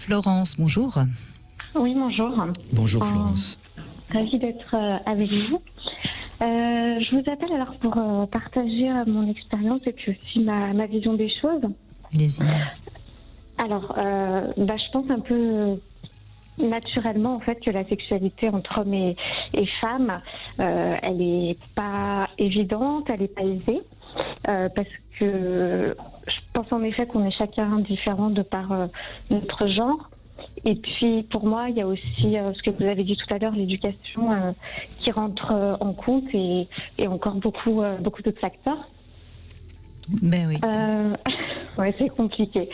Florence, bonjour. Oui, bonjour. Bonjour Florence. Ravie d'être avec vous. Je vous appelle alors pour partager mon expérience et puis aussi ma vision des choses. Allez-y. Alors, je pense un peu naturellement en fait que la sexualité entre hommes et femmes, elle n'est pas évidente, elle n'est pas aisée, parce que je pense en effet qu'on est chacun différent de par notre genre. Et puis pour moi, il y a aussi ce que vous avez dit tout à l'heure, l'éducation qui rentre en compte et encore beaucoup d'autres facteurs. Ben oui. Ouais, c'est compliqué.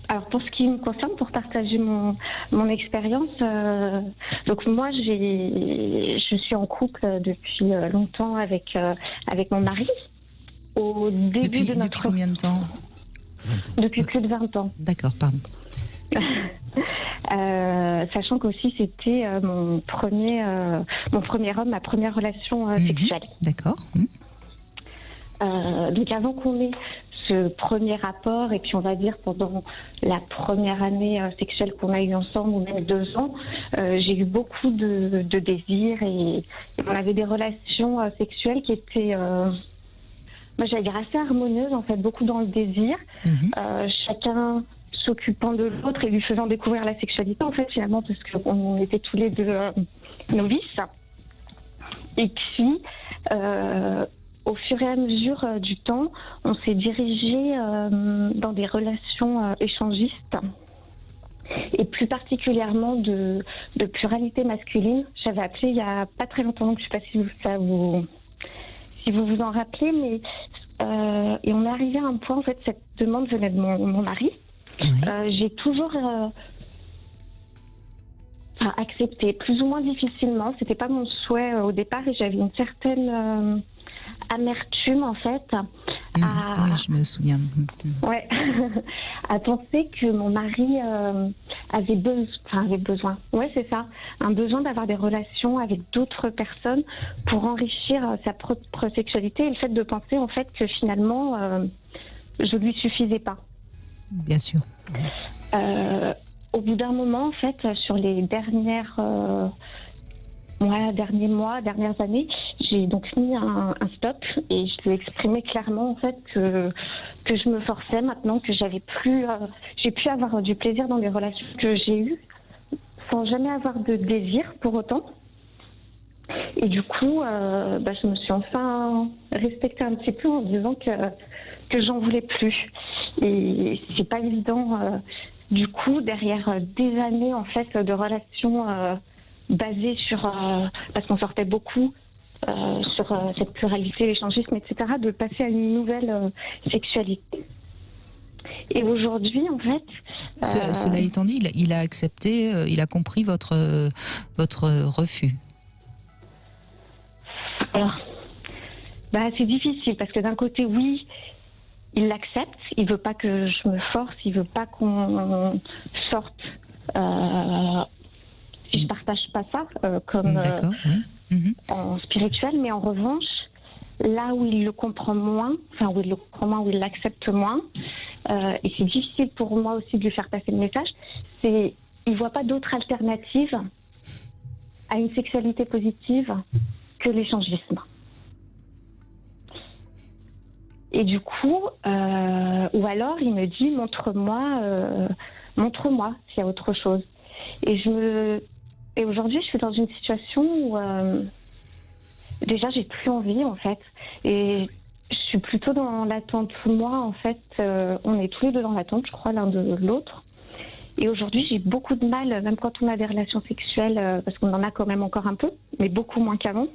Alors pour ce qui me concerne, pour partager mon expérience, donc moi je suis en couple depuis longtemps avec mon mari. Au début de notre... Depuis combien de temps? Depuis plus de 20 ans. D'accord, pardon. Sachant qu'aussi c'était mon premier homme, ma première relation sexuelle. D'accord. Donc avant qu'on ait ce premier rapport, et puis on va dire pendant la première année sexuelle qu'on a eue ensemble, ou même 2 ans, j'ai eu beaucoup de désirs et on avait des relations sexuelles qui étaient, moi j'allais dire assez harmonieuses en fait, beaucoup dans le désir, chacun s'occupant de l'autre et lui faisant découvrir la sexualité en fait finalement, parce qu'on était tous les deux novices. Et puis au fur et à mesure du temps, on s'est dirigé dans des relations échangistes et plus particulièrement de pluralité masculine. J'avais appelé il n'y a pas très longtemps, donc je ne sais pas si vous vous en rappelez, mais et on est arrivé à un point, en fait, cette demande venait de mon mari. J'ai toujours accepté, plus ou moins difficilement. C'était pas mon souhait au départ et j'avais une certaine amertume en fait. Oui, je me souviens. Ouais, à penser que mon mari avait besoin. Ouais, c'est ça, un besoin d'avoir des relations avec d'autres personnes pour enrichir sa propre sexualité et le fait de penser en fait que finalement je lui suffisais pas. Bien sûr. Au bout d'un moment, en fait, sur les derniers dernières années, j'ai donc mis un stop et je lui ai exprimé clairement en fait que je me forçais maintenant, que j'ai pu avoir du plaisir dans les relations que j'ai eues sans jamais avoir de désir pour autant. Et du coup, je me suis enfin respectée un petit peu en disant que j'en voulais plus. Et c'est pas évident. Du coup, derrière des années en fait de relations basées sur, parce qu'on sortait beaucoup sur cette pluralité, l'échangisme, etc., de passer à une nouvelle sexualité. Et aujourd'hui, en fait, cela étant dit, il a accepté, il a compris votre refus. Alors, c'est difficile parce que d'un côté, oui, il l'accepte, il veut pas que je me force, il veut pas qu'on sorte si je partage pas ça comme en spirituel, mais en revanche, là où il le comprend moins, où il l'accepte moins, et c'est difficile pour moi aussi de lui faire passer le message, c'est il voit pas d'autre alternative à une sexualité positive que l'échangisme. Et du coup, ou alors il me dit montre-moi s'il y a autre chose. Et aujourd'hui, je suis dans une situation où déjà j'ai plus envie en fait, et je suis plutôt dans l'attente. Moi, en fait, on est tous les deux dans l'attente, je crois, l'un de l'autre. Et aujourd'hui, j'ai beaucoup de mal, même quand on a des relations sexuelles, parce qu'on en a quand même encore un peu, mais beaucoup moins qu'avant.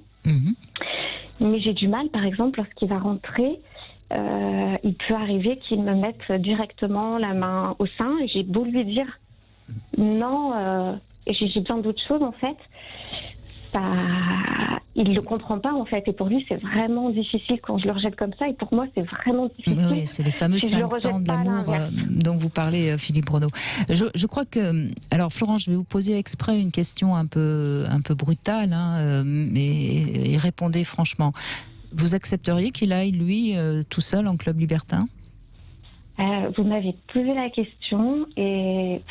Mais j'ai du mal, par exemple, lorsqu'il va rentrer. Il peut arriver qu'il me mette directement la main au sein et j'ai beau lui dire non, et j'ai besoin d'autre chose en fait, il le comprend pas en fait, et pour lui c'est vraiment difficile quand je le rejette comme ça, et pour moi c'est vraiment difficile. Oui, c'est les fameux 5 temps de l'amour dont vous parlez, Philippe Renaud. Je crois que, alors Florence, je vais vous poser exprès une question un peu brutale, mais répondez franchement. Vous accepteriez qu'il aille, lui, tout seul en club libertin ? Vous m'avez posé la question et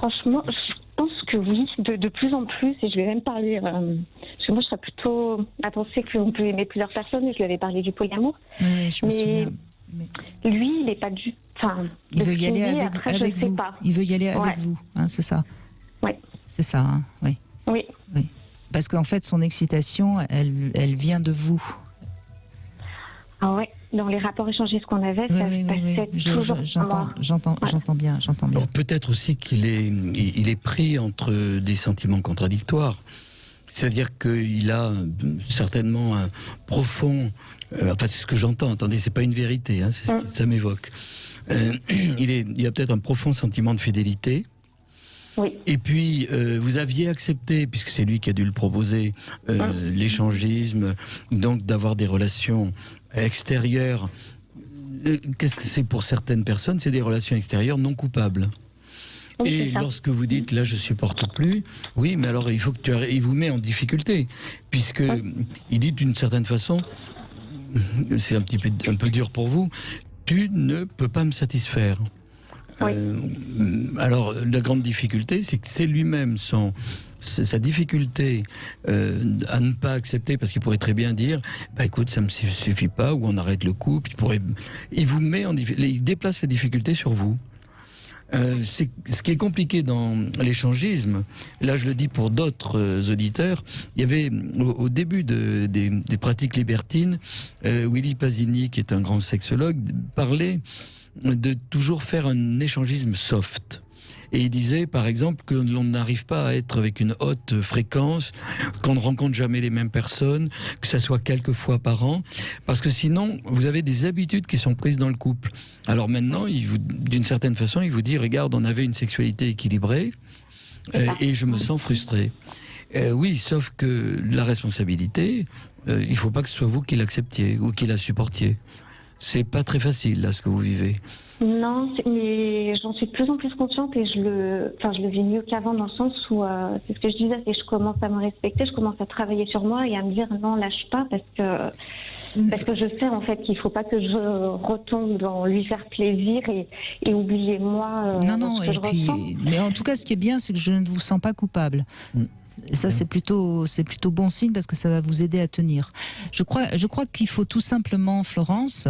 Franchement, je pense que oui, de plus en plus, et je vais même parler, parce que moi je serais plutôt à penser qu'on peut aimer plusieurs personnes, et je lui avais parlé du polyamour. Oui, je me souviens. Mais... lui, il n'est pas du... Enfin, il veut y aller avec, après, avec vous. Pas. Il veut y aller avec vous, hein, c'est ça. Oui. C'est ça, hein, oui. Oui. Oui. Parce qu'en fait, son excitation, elle vient de vous. Ah ouais. Dans les rapports échangés, ce qu'on avait, ça se passait toujours. J'entends bien. Bon, peut-être aussi qu'il est pris entre des sentiments contradictoires. C'est-à-dire qu'il a certainement un profond... enfin, c'est ce que j'entends, attendez, c'est pas une vérité, hein, c'est ce que ça m'évoque. Il a peut-être un profond sentiment de fidélité. Oui. Et puis, vous aviez accepté, puisque c'est lui qui a dû le proposer, l'échangisme, donc d'avoir des relations extérieures. Qu'est-ce que c'est pour certaines personnes? C'est des relations extérieures non coupables. Oui, et lorsque vous dites là je supporte plus, oui, mais alors il faut que il vous met en difficulté, puisque il dit d'une certaine façon, c'est un peu dur pour vous, tu ne peux pas me satisfaire. Oui. Alors la grande difficulté, c'est que c'est lui-même sa difficulté à ne pas accepter, parce qu'il pourrait très bien dire bah écoute, ça me suffit pas, ou on arrête le couple. Il vous met en difficulté, il déplace la difficulté sur vous. Ce qui est compliqué dans l'échangisme, là je le dis pour d'autres auditeurs, il y avait au début des pratiques libertines, Willy Pasini, qui est un grand sexologue, parlait de toujours faire un échangisme soft. Et il disait, par exemple, que l'on n'arrive pas à être avec une haute fréquence, qu'on ne rencontre jamais les mêmes personnes, que ça soit quelques fois par an, parce que sinon, vous avez des habitudes qui sont prises dans le couple. Alors maintenant, d'une certaine façon, il vous dit, regarde, on avait une sexualité équilibrée, et je me sens frustré. Oui, sauf que la responsabilité, il ne faut pas que ce soit vous qui l'acceptiez ou qui la supportiez. C'est pas très facile, là, ce que vous vivez. Non, mais j'en suis de plus en plus consciente et je le vis mieux qu'avant, dans le sens où, c'est ce que je disais, c'est que je commence à me respecter, je commence à travailler sur moi et à me dire non, lâche pas, parce que je sais en fait qu'il ne faut pas que je retombe dans lui faire plaisir et oublier moi. Non, et puis, mais en tout cas, ce qui est bien, c'est que je ne vous sens pas coupable. Et ça, c'est plutôt bon signe, parce que ça va vous aider à tenir. Je crois qu'il faut tout simplement, Florence,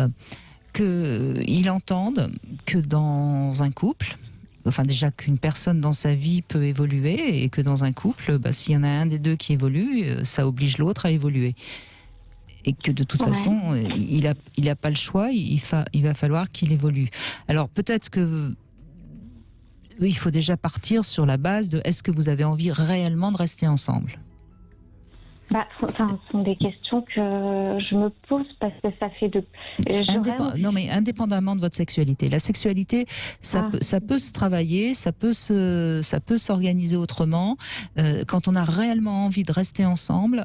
qu'il entende que dans un couple, enfin déjà qu'une personne dans sa vie peut évoluer, et que dans un couple, s'il y en a un des deux qui évolue, ça oblige l'autre à évoluer. Et que de toute façon, il a pas le choix, il va falloir qu'il évolue. Alors peut-être que oui, il faut déjà partir sur la base de est-ce que vous avez envie réellement de rester ensemble? Ce sont des questions que je me pose, parce que ça fait de... Non, mais indépendamment de votre sexualité. La sexualité, ça peut se travailler, ça peut s'organiser autrement. Quand on a réellement envie de rester ensemble,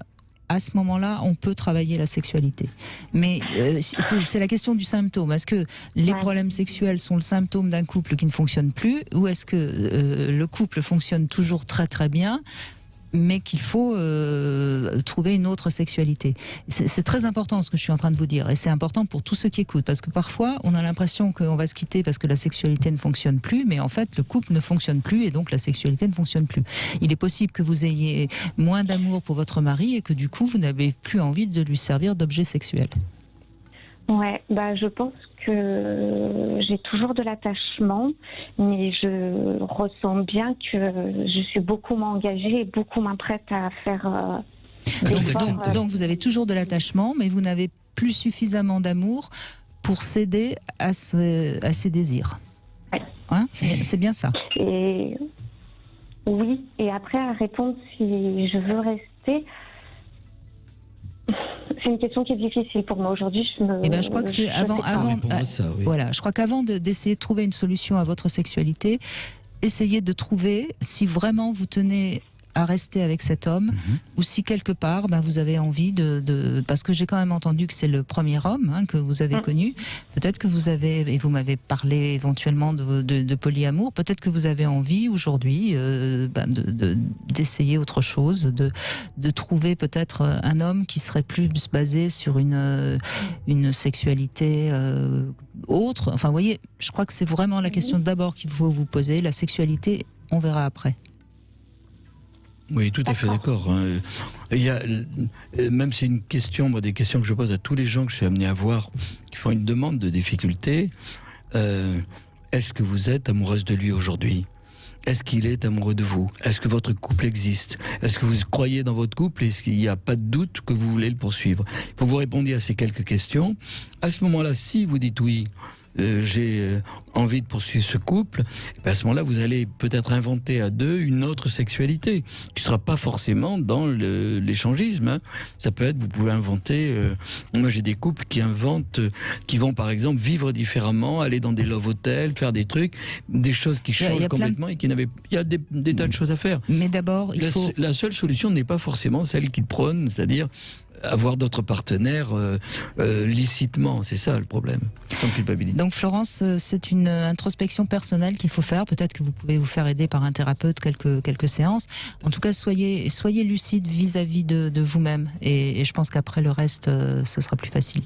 à ce moment-là, on peut travailler la sexualité. Mais c'est la question du symptôme. Est-ce que les problèmes sexuels sont le symptôme d'un couple qui ne fonctionne plus, ou est-ce que le couple fonctionne toujours très très bien, mais qu'il faut trouver une autre sexualité? C'est très important ce que je suis en train de vous dire, et c'est important pour tous ceux qui écoutent, parce que parfois on a l'impression qu'on va se quitter parce que la sexualité ne fonctionne plus, mais en fait le couple ne fonctionne plus et donc la sexualité ne fonctionne plus. Il est possible que vous ayez moins d'amour pour votre mari et que du coup vous n'avez plus envie de lui servir d'objet sexuel. Ouais, je pense que j'ai toujours de l'attachement, mais je ressens bien que je suis beaucoup moins engagée et beaucoup moins prête à faire donc vous avez toujours de l'attachement, mais vous n'avez plus suffisamment d'amour pour céder à ses désirs. Ouais. Hein, c'est bien ça. Et oui, et après à répondre si je veux rester... C'est une question qui est difficile pour moi aujourd'hui. Je crois que c'est voilà, je crois qu'avant d'essayer de trouver une solution à votre sexualité, essayez de trouver si vraiment vous tenez à rester avec cet homme, ou si quelque part vous avez envie parce que j'ai quand même entendu que c'est le premier homme que vous avez connu. Peut-être que vous avez, et vous m'avez parlé éventuellement de polyamour, peut-être que vous avez envie aujourd'hui d'essayer autre chose, de trouver peut-être un homme qui serait plus basé sur une sexualité autre. Enfin, vous voyez, je crois que c'est vraiment la question d'abord qu'il faut vous poser. La sexualité on verra après. Oui, tout à fait d'accord. Il y a, même c'est une question, moi, des questions que je pose à tous les gens que je suis amené à voir, qui font une demande de difficulté. Est-ce que vous êtes amoureuse de lui aujourd'hui ? Est-ce qu'il est amoureux de vous ? Est-ce que votre couple existe ? Est-ce que vous croyez dans votre couple ? Est-ce qu'il n'y a pas de doute que vous voulez le poursuivre ? Il faut que vous répondiez à ces quelques questions. À ce moment-là, si vous dites oui, j'ai envie de poursuivre ce couple, à ce moment-là, vous allez peut-être inventer à deux une autre sexualité qui ne sera pas forcément dans l'échangisme. Hein. Ça peut être, vous pouvez inventer... moi, j'ai des couples qui inventent, qui vont par exemple vivre différemment, aller dans des love hotels, faire des trucs, des choses qui changent complètement et qui n'avaient... Il y a des tas de choses à faire. Mais d'abord, la seule solution n'est pas forcément celle qu'ils prônent, c'est-à-dire avoir d'autres partenaires licitement, c'est ça le problème, sans culpabilité. Donc Florence, c'est une introspection personnelle qu'il faut faire. Peut-être que vous pouvez vous faire aider par un thérapeute quelques séances. En tout cas, soyez lucide vis-à-vis de vous-même. Et je pense qu'après le reste, ce sera plus facile.